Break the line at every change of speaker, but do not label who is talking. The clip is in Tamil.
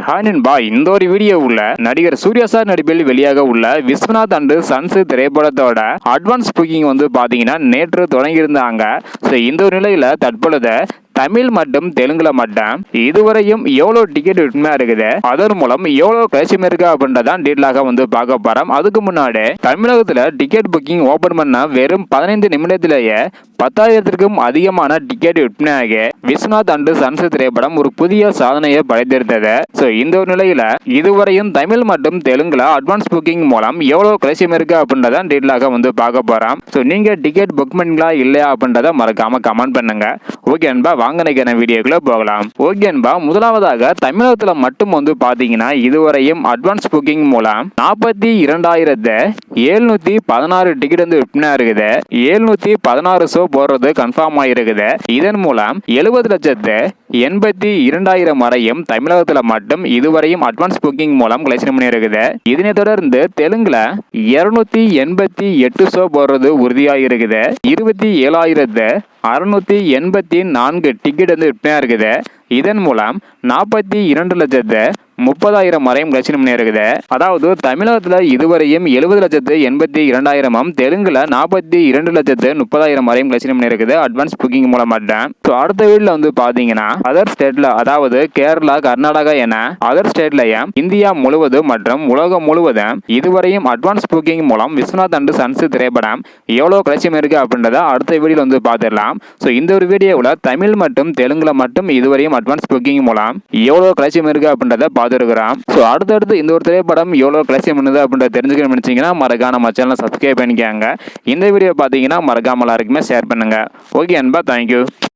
ஹாய் நண்பா, இந்த ஒரு வீடியோ உள்ள நடிகர் சூர்யா சார் நடிப்பில் வெளியாக உள்ள விஸ்வநாத் அண்ட் சன்ஸ் திரைப்படத்தோட அட்வான்ஸ் புக்கிங் வந்து பாத்தீங்கன்னா நேற்று தொடங்கியிருந்தாங்க. இந்த ஒரு நிலையில தற்பொழுது தமிழ் மற்றும் தெலுங்குல மட்டும் இதுவரையும் எவ்வளவு டிக்கெட் விற்பனை இருக்குது, அதன் மூலம் எவ்வளவு கலெக்ஷன் இருக்கு அப்படின்றதான் டீட்டெயிலாக வந்து பார்க்க போறோம். அதுக்கு முன்னாடி தமிழகத்துல டிக்கெட் புக்கிங் ஓபன் பண்ண வெறும் 15 நிமிடத்திலேயே 10,000க்கும் அதிகமான டிக்கெட் விற்பனையாகி விஸ்வநாத் அண்ட் சன்ஸ் திரைப்படம் ஒரு புதிய சாதனையை படைத்திருந்தது. இந்த ஒரு நிலையில இதுவரையும் தமிழ் மற்றும் தெலுங்குல அட்வான்ஸ் புக்கிங் மூலம் எவ்வளவு கலெக்ஷன் இருக்கு அப்படின்றதான் டீட்டெயிலாக வந்து பார்க்க போறோம். நீங்க டிக்கெட் புக் பண்ணீங்களா இல்லையா அப்படின்றத மறக்காம கமெண்ட் பண்ணுங்க. ஓகே அன்பா, வாங்க வீடியோக்குள்ள போகலாம். ஓகே அன்பா, முதலாவதாக தமிழகத்துல மட்டும் வந்து பாத்தீங்கன்னா இதுவரையும் அட்வான்ஸ் புக்கிங் மூலம் 42,716 டிக்கெட் வந்து விற்பனை இருக்குது. 716 ஷோ போடுறது கன்ஃபார்ம் ஆயிருக்குது. இதன் மூலம் 70,82,000 வரையும் தமிழகத்துல மட்டும் இதுவரையும் அட்வான்ஸ் புக்கிங் மூலம் கலெக்ஷன் பண்ணி இருக்குது. இதனை தொடர்ந்து தெலுங்குல 288 ஷோ போடுறது உறுதியாக இருக்குது. 27,684 டிக்கெட் வந்து விற்பனையா இருக்குது. இதன் மூலம் 42,30,000 வரையும் கலெக்ஷன் பண்ணி இருக்குது. அதாவது தமிழகத்துல இதுவரையும் 70,82,000, தெலுங்குல 42,30,000 வரையும் கலெக்ஷன் பண்ணி இருக்குது அட்வான்ஸ் புக்கிங் மூலம் மட்டும். அடுத்த வீடியோல வந்து பாத்தீங்கன்னா அதர் ஸ்டேட்ல, அதாவது கேரளா, கர்நாடகா என அதர் ஸ்டேட்லயும் இந்தியா முழுவதும் மற்றும் உலகம் முழுவதும் இதுவரையும் அட்வான்ஸ் புக்கிங் மூலம் விஸ்வநாத் அண்ட் சன்ஸ் திரைப்படம் எவ்வளவு கலெக்ஷன் இருக்கு அப்படின்றத அடுத்த வீடியோல வந்து பார்த்துடலாம். இந்த ஒரு வீடியோவில் தமிழ் மற்றும் தெலுங்குல மட்டும் இதுவரையும் அட்வான்ஸ் புக்கிங் மூலம் எவ்வளவு கலெக்ஷன் இருக்கு அப்படின்றத பார்த்துருக்கிறோம். அடுத்தடுத்து இந்த ஒரு திரைப்படம் எவ்வளவு கலெக்ஷன் பண்ணுது அப்படின்றத தெரிஞ்சுக்கணும் நினைச்சீங்கன்னா மறக்காம நம்ம சேனலை சப்ஸ்கிரைப் பண்ணிக்காங்க. இந்த வீடியோ பார்த்தீங்கன்னா மறக்காம எல்லாருக்குமே ஷேர் பண்ணுங்க. ஓகே அன்பா, தேங்க்யூ.